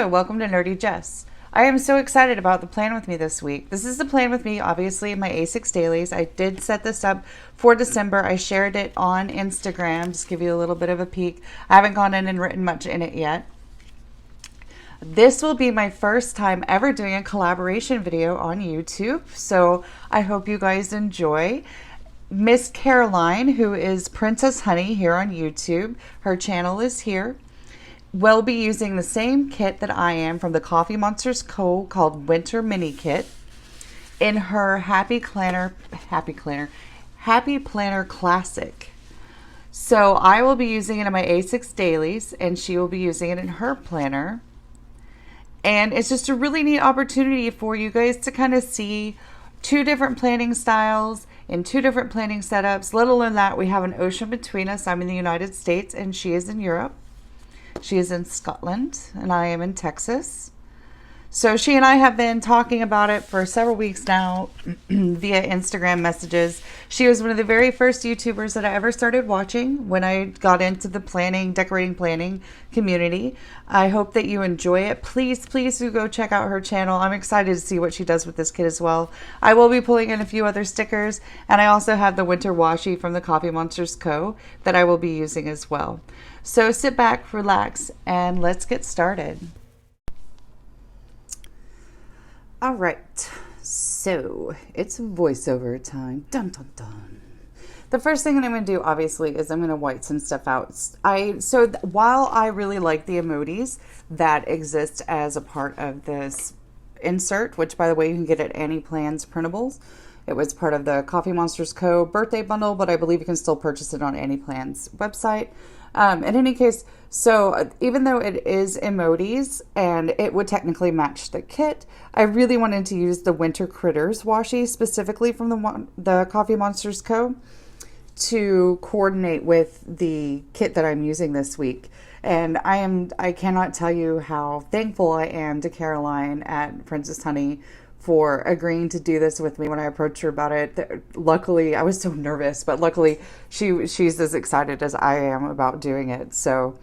Hello, welcome to Nerdy Jess. I am so excited about the plan with me this week. This is the plan with me, obviously, my A6 Dailies. I did set this up for December. I shared it on Instagram, just give you a little bit of a peek. I haven't gone in and written much in it yet. This will be my first time ever doing a collaboration video on YouTube, so I hope you guys enjoy. Miss Caroline, who is PrincessHoney here on YouTube, her channel is here, will be using the same kit that I am from the Coffee Monsters Co. called Winter Mini Kit in her Happy Planner Classic. So I will be using it in my A6 Dailies and she will be using it in her planner. And it's just a really neat opportunity for you guys to kind of see two different planning styles in two different planning setups. Let alone that we have an ocean between us. I'm in the United States and she is in Europe. She is in Scotland and I am in Texas. So she and I have been talking about it for several weeks now via Instagram messages. She was one of the very first YouTubers that I ever started watching when I got into the decorating planning community. I hope that you enjoy it. Please do go check out her channel. I'm excited to see what she does with this kit as well. I will be pulling in a few other stickers, and I also have the winter washi from the Coffee Monsters Co. that I will be using as well. So sit back, relax, and let's get started. All right, so it's voiceover time. Dun dun dun. The first thing that I'm going to do, obviously, is I'm going to white some stuff out. While I really like the emojis that exist as a part of this insert, which, by the way, you can get at Annie Plans Printables. It was part of the Coffee Monsters Co. birthday bundle, but I believe you can still purchase it on Annie Plans website. In any case, so even though it is emojis and it would technically match the kit, I really wanted to use the Winter Critters washi specifically from the Coffee Monsters Co. to coordinate with the kit that I'm using this week. And I cannot tell you how thankful I am to Caroline at PrincessHoney for agreeing to do this with me when I approached her about it. Luckily, I was so nervous, but luckily she's as excited as I am about doing it. So,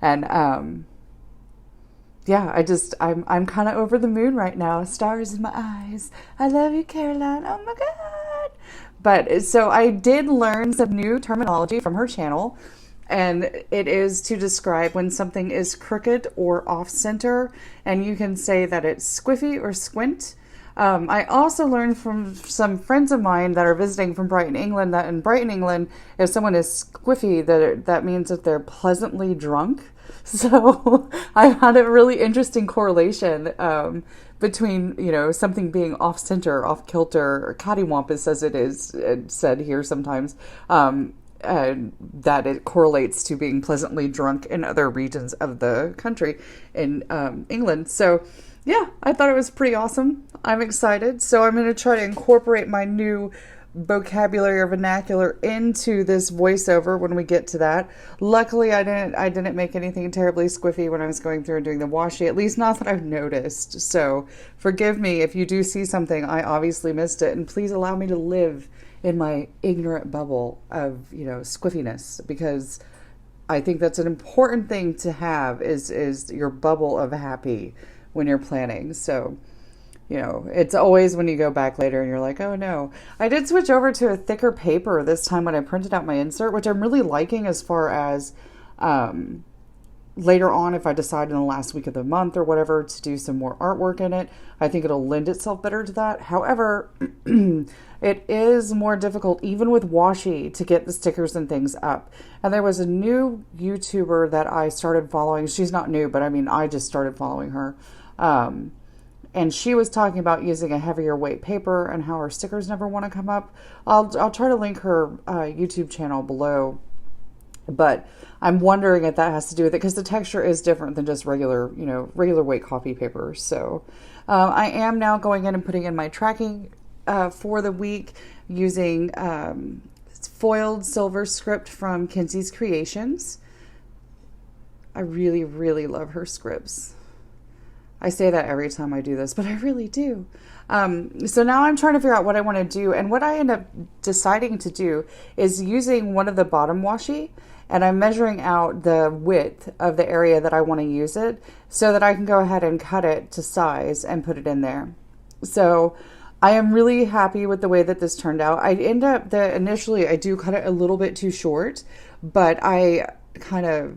and yeah, I'm kind of over the moon right now. Stars in my eyes. I love you, Caroline. Oh my God. But so I did learn some new terminology from her channel, and it is to describe when something is crooked or off center, and you can say that it's squiffy or squint. I also learned from some friends of mine that are visiting from Brighton, England, that in Brighton, England, if someone is squiffy, that means that they're pleasantly drunk. So I had a really interesting correlation between, something being off center, off kilter, or cattywampus as it is said here sometimes, that it correlates to being pleasantly drunk in other regions of the country in England. So yeah, I thought it was pretty awesome. I'm excited. So I'm going to try to incorporate my new vocabulary or vernacular into this voiceover when we get to that. Luckily, I didn't make anything terribly squiffy when I was going through and doing the washi, at least not that I've noticed. So forgive me if you do see something. I obviously missed it, and please allow me to live in my ignorant bubble of, squiffiness, because I think that's an important thing to have is your bubble of happy when you're planning. So, it's always when you go back later and you're like, oh no. I did switch over to a thicker paper this time when I printed out my insert, which I'm really liking as far as later on, if I decide in the last week of the month or whatever to do some more artwork in it, I think it'll lend itself better to that. However, it is more difficult, even with washi, to get the stickers and things up. And there was a new YouTuber that I started following. She's not new, but I just started following her. And she was talking about using a heavier weight paper and how her stickers never want to come up. I'll try to link her YouTube channel below. But I'm wondering if that has to do with it, because the texture is different than just regular weight coffee paper. So I am now going in and putting in my tracking for the week using foiled silver script from Kinsey's Creations. I really, really love her scripts. I say that every time I do this, but I really do. So now I'm trying to figure out what I want to do. And what I end up deciding to do is using one of the bottom washi, and I'm measuring out the width of the area that I want to use it so that I can go ahead and cut it to size and put it in there. So I am really happy with the way that this turned out. I end up initially I do cut it a little bit too short, but I kind of,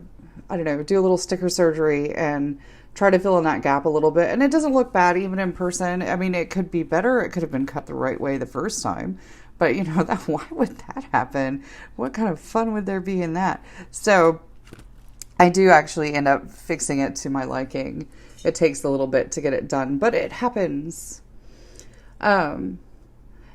I don't know, do a little sticker surgery and try to fill in that gap a little bit. And it doesn't look bad even in person. I mean, it could be better. It could have been cut the right way the first time. But, you know, why would that happen? What kind of fun would there be in that? So I do actually end up fixing it to my liking. It takes a little bit to get it done, but it happens. And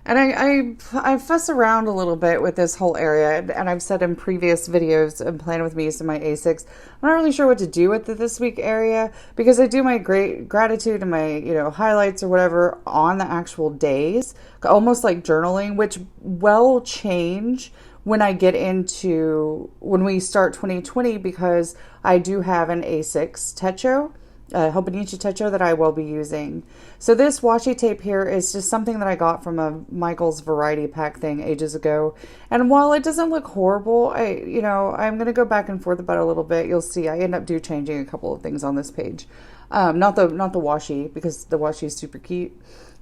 I fuss around a little bit with this whole area, and I've said in previous videos and Plan With Me using my A6, I'm not really sure what to do with the this week area, because I do my great gratitude and my, you know, highlights or whatever on the actual days, almost like journaling, which will change when when we start 2020, because I do have an A6 Techo. Hobonichi Techo that I will be using. So this washi tape here is just something that I got from a Michael's variety pack thing ages ago. And while it doesn't look horrible, I'm going to go back and forth about it a little bit. You'll see I end up changing a couple of things on this page. Not the washi, because the washi is super cute.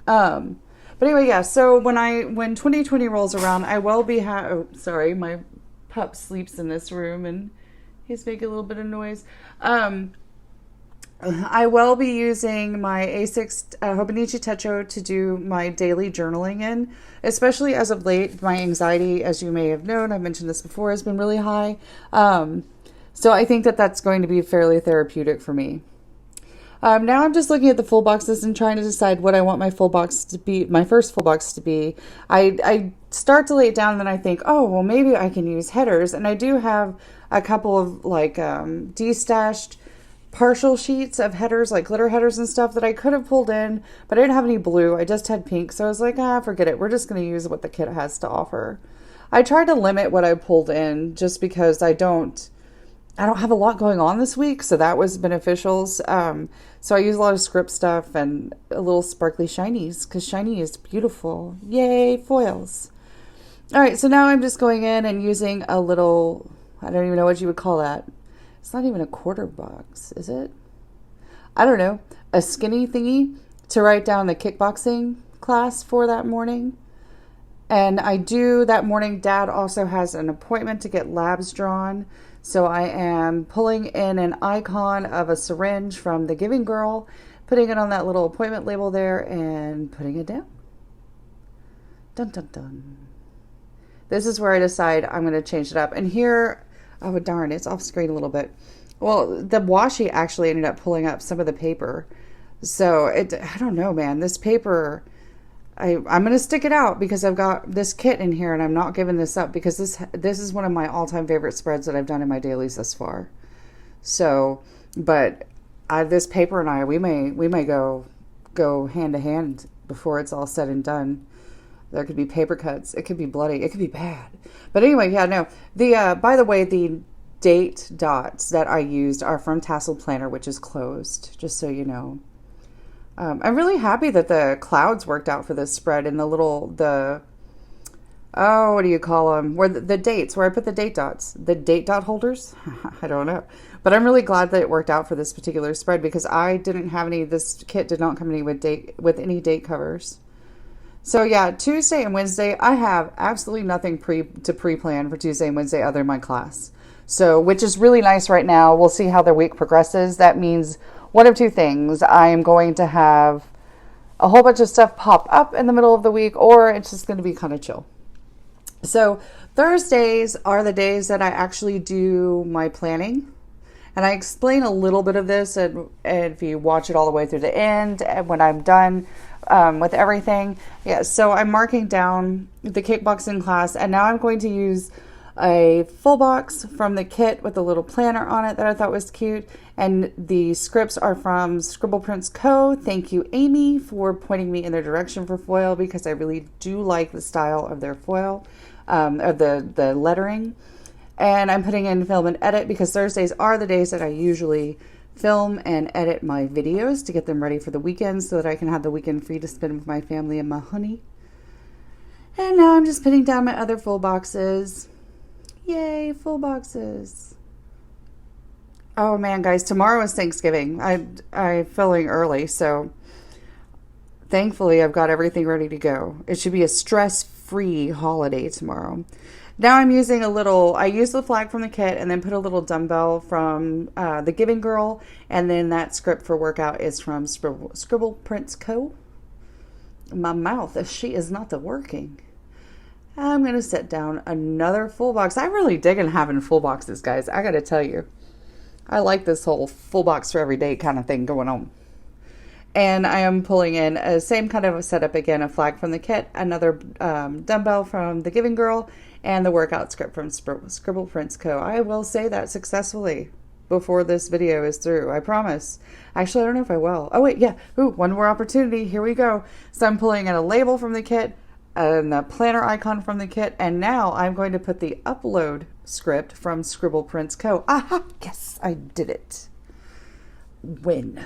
But anyway, yeah, so when 2020 rolls around, I will be sorry, my pup sleeps in this room and he's making a little bit of noise. I will be using my A6 Hobonichi Techo to do my daily journaling in, especially as of late. My anxiety, as you may have known, I've mentioned this before, has been really high. So I think that that's going to be fairly therapeutic for me. Now I'm just looking at the full boxes and trying to decide what I want my full box to be, my first full box to be. I start to lay it down and then I think, oh, well, maybe I can use headers. And I do have a couple of like destashed partial sheets of headers, like glitter headers and stuff that I could have pulled in, but I didn't have any blue. I just had pink. So I was like, forget it. We're just going to use what the kit has to offer. I tried to limit what I pulled in just because I don't have a lot going on this week. So that was beneficial. So I use a lot of script stuff and a little sparkly shinies, because shiny is beautiful. Yay, foils. All right. So now I'm just going in and using a little, I don't even know what you would call that. It's not even a quarter box, is it? I don't know. A skinny thingy to write down the kickboxing class for that morning. And that morning, Dad also has an appointment to get labs drawn. So I am pulling in an icon of a syringe from the Giving Girl, putting it on that little appointment label there and putting it down. Dun, dun, dun. This is where I decide I'm going to change it up. And here, oh, darn, it's off screen a little bit. Well, the washi actually ended up pulling up some of the paper. So I don't know, man. This paper, I'm going to stick it out because I've got this kit in here and I'm not giving this up, because this is one of my all-time favorite spreads that I've done in my dailies thus far. So, but this paper and I, we may go hand to hand before it's all said and done. There could be paper cuts. It could be bloody. It could be bad. But anyway, yeah, no. By the way, the date dots that I used are from Tassel Planner, which is closed, just so you know. I'm really happy that the clouds worked out for this spread, and what do you call them? Where the dates, where I put the date dots, the date dot holders. I don't know, but I'm really glad that it worked out for this particular spread, because I didn't have any. This kit did not come in with any date covers. So yeah, Tuesday and Wednesday, I have absolutely nothing to pre-plan for Tuesday and Wednesday other than my class. So, which is really nice right now. We'll see how the week progresses. That means one of two things. I am going to have a whole bunch of stuff pop up in the middle of the week, or it's just going to be kind of chill. So Thursdays are the days that I actually do my planning. And I explain a little bit of this, and if you watch it all the way through the end, and when I'm done with everything. Yeah, so I'm marking down the kickboxing class, and now I'm going to use a full box from the kit with a little planner on it that I thought was cute. And the scripts are from Scribble Prints Co. Thank you, Amy, for pointing me in their direction for foil, because I really do like the style of their foil, or the lettering. And I'm putting in film and edit, because Thursdays are the days that I usually film and edit my videos to get them ready for the weekend so that I can have the weekend free to spend with my family and my honey. And now I'm just putting down my other full boxes. Yay, full boxes. Oh man, guys, tomorrow is Thanksgiving. I'm feeling early, so thankfully I've got everything ready to go. It should be a stress-free holiday tomorrow. Now I'm using I used the flag from the kit and then put a little dumbbell from the Giving Girl, and then that script for workout is from Scribble Prints Co. My mouth, she is not working. I'm going to set down another full box. I really dig in having full boxes, guys. I got to tell you. I like this whole full box for every day kind of thing going on. And I am pulling in a same kind of a setup again, a flag from the kit, another dumbbell from the Giving Girl, and the workout script from Scribble Prints Co. I will say that successfully before this video is through. I promise. Actually, I don't know if I will. Oh, wait, yeah. Ooh, one more opportunity. Here we go. So I'm pulling in a label from the kit and the planner icon from the kit, and now I'm going to put the upload script from Scribble Prints Co. Aha! Yes, I did it. Win.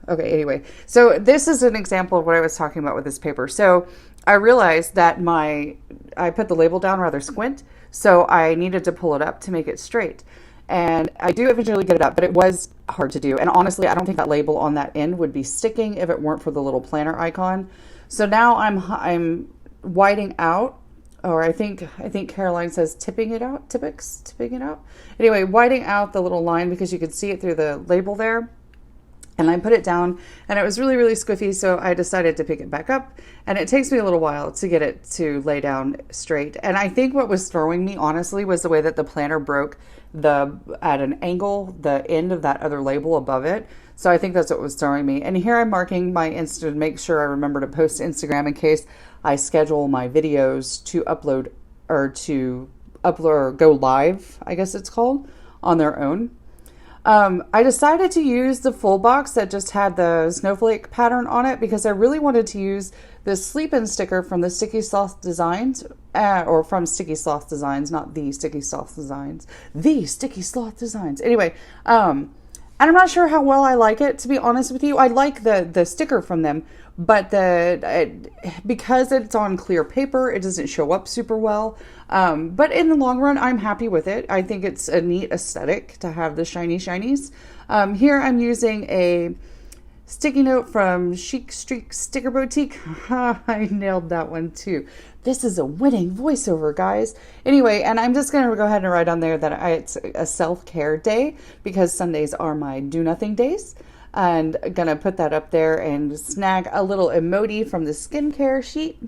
Okay, anyway, so this is an example of what I was talking about with this paper. So I realized that I put the label down rather squint, so I needed to pull it up to make it straight. And I do eventually get it up, but it was hard to do. And honestly, I don't think that label on that end would be sticking if it weren't for the little planner icon. So now I'm whiting out, or I think Caroline says tipping it out. Anyway, whiting out the little line because you could see it through the label there. And I put it down, and it was really, really squiffy, so I decided to pick it back up. And it takes me a little while to get it to lay down straight. And I think what was throwing me, honestly, was the way that the planner broke at an angle, the end of that other label above it. So I think that's what was throwing me. And here I'm marking my Insta to make sure I remember to post to Instagram in case I schedule my videos to upload or go live, I guess it's called, on their own. I decided to use the full box that just had the snowflake pattern on it because I really wanted to use this sleep-in sticker from the Sticky Sloth Designs, or from Sticky Sloth Designs, not the Sticky Sloth Designs, the Sticky Sloth Designs. Anyway, and I'm not sure how well I like it, to be honest with you. I like the sticker from them, but because it's on clear paper, it doesn't show up super well. But in the long run, I'm happy with it. I think it's a neat aesthetic to have the shiny shinies. Here I'm using a sticky note from Chic Streak Sticker Boutique. I nailed that one too. This is a winning voiceover, guys. Anyway, and I'm just going to go ahead and write on there that it's a self-care day because Sundays are my do-nothing days. And I'm going to put that up there and snag a little emoji from the skincare sheet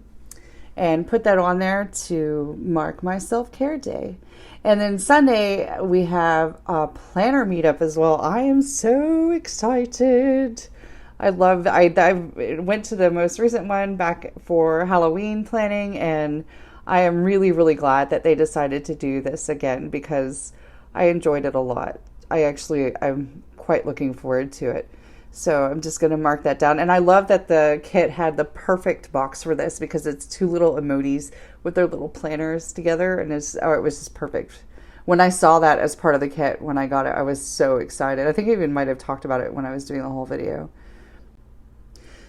and put that on there to mark my self-care day. And then Sunday, we have a planner meetup as well. I am so excited. I went to the most recent one back for Halloween planning, and I am really, really glad that they decided to do this again because I enjoyed it a lot. I'm quite looking forward to it. So I'm just going to mark that down. And I love that the kit had the perfect box for this because it's two little emojis with their little planners together. And it was just perfect. When I saw that as part of the kit, when I got it, I was so excited. I think I even might have talked about it when I was doing the whole video.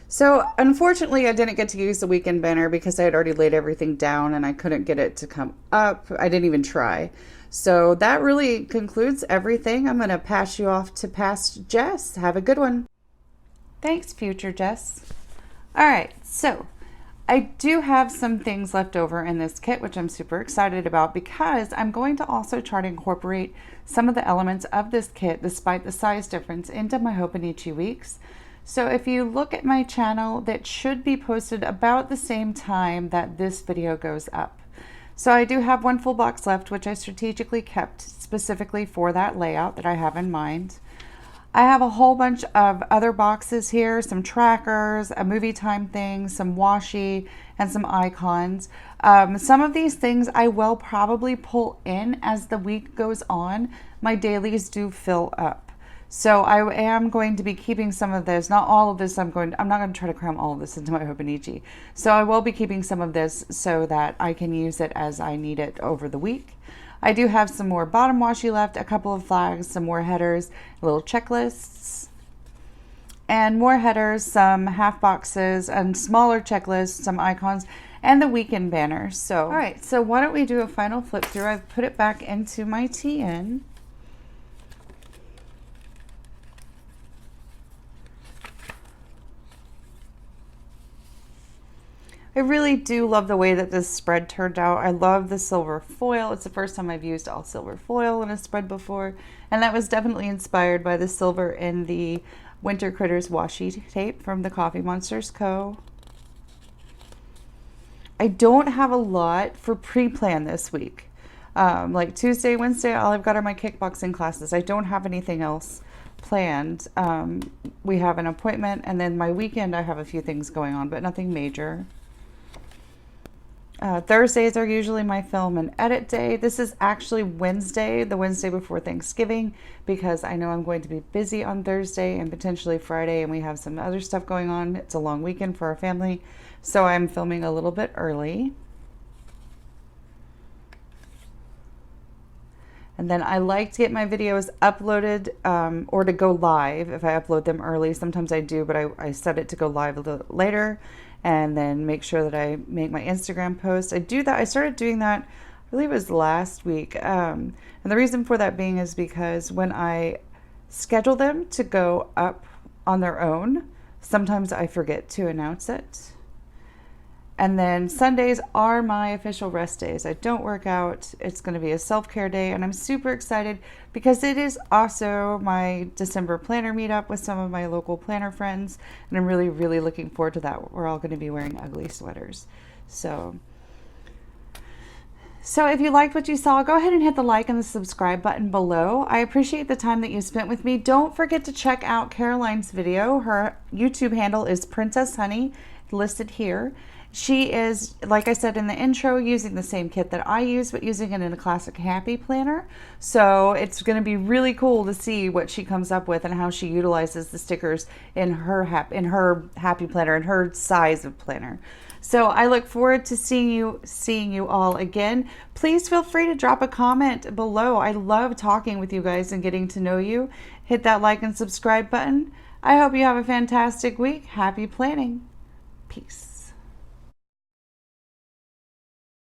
So unfortunately, I didn't get to use the weekend banner because I had already laid everything down and I couldn't get it to come up. I didn't even try. So that really concludes everything. I'm going to pass you off to past Jess. Have a good one. Thanks, future Jess. All right, so I do have some things left over in this kit, which I'm super excited about because I'm going to also try to incorporate some of the elements of this kit, despite the size difference, into my Hobonichi weeks. So if you look at my channel, that should be posted about the same time that this video goes up. So I do have one full box left, which I strategically kept specifically for that layout that I have in mind. I have a whole bunch of other boxes here, some trackers, a movie time thing, some washi, and some icons. Some of these things I will probably pull in as the week goes on. My dailies do fill up. So I am going to be keeping some of this, not all of this. I'm not going to try to cram all of this into my Hobonichi. So I will be keeping some of this so that I can use it as I need it over the week. I do have some more bottom washi left, a couple of flags, some more headers, little checklists, and more headers, some half boxes, and smaller checklists, some icons, and the weekend banners. So, all right, so why don't we do a final flip through? I've put it back into my TN. I really do love the way that this spread turned out. I love the silver foil. It's the first time I've used all silver foil in a spread before, and that was definitely inspired by the silver in the Winter Critters washi tape from the Coffee Monsters Co. I don't have a lot for pre-plan this week. Like Tuesday, Wednesday, all I've got are my kickboxing classes. I don't have anything else planned. We have an appointment, and then my weekend I have a few things going on, but nothing major. Thursdays are usually my film and edit day. This is actually Wednesday, the Wednesday before Thanksgiving, because I know I'm going to be busy on Thursday and potentially Friday, and we have some other stuff going on. It's a long weekend for our family, so I'm filming a little bit early. And then I like to get my videos uploaded or to go live if I upload them early. Sometimes I do, but I set it to go live a little later, and then make sure that I make my Instagram post. I do that. I started doing that, I believe it was last week. And the reason for that being is because when I schedule them to go up on their own, sometimes I forget to announce it. And then Sundays are my official rest days. I don't work out. It's going to be a self-care day, and I'm super excited because it is also my December planner meetup with some of my local planner friends, and I'm really, really looking forward to that. We're all going to be wearing ugly sweaters. So if you liked what you saw, go ahead and hit the like and the subscribe button below. I appreciate the time that you spent with me. Don't forget to check out Caroline's video. Her YouTube handle is PrincessHoney, listed here. She is, like I said in the intro, using the same kit that I use, but using it in a classic happy planner. So it's going to be really cool to see what she comes up with and how she utilizes the stickers in her happy planner and her size of planner. So I look forward to seeing you all again. Please feel free to drop a comment below. I love talking with you guys and getting to know you. Hit that like and subscribe button. I hope you have a fantastic week. Happy planning. Peace.